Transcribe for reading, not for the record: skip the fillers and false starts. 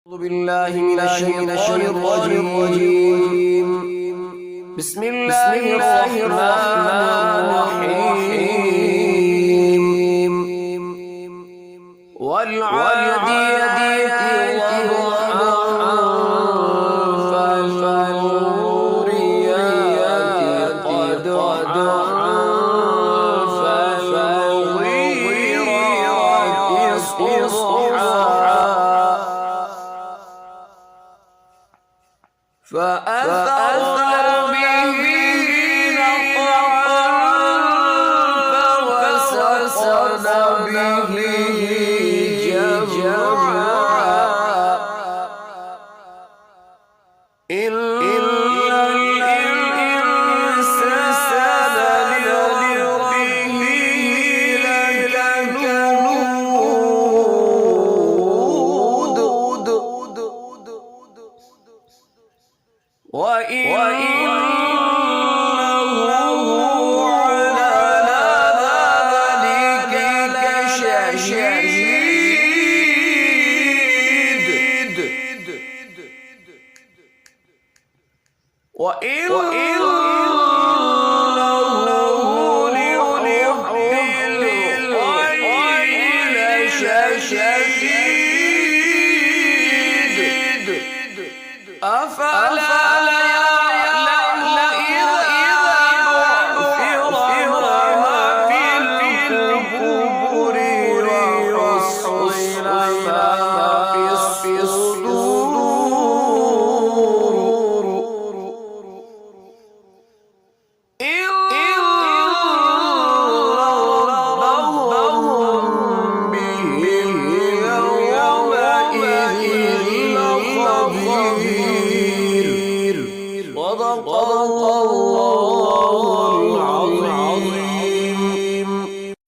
أعوذ بالله من الشيطان الرجيم. بسم الله الرحمن الرحيم. والعاديات ضبحا فالموريات قدحا فالمغيرات صبحا فأثرن به نقعا فوسطن به جمعا إلا الإنسان لربه لكنود وإنه على ذلك لشهيد وإنه لحب الخير لشديد أفلا يعلم إذا بعثر ما في القبور وحصل ما في الصدور إن ربهم بهم يومئذ لخبير. صدق الله.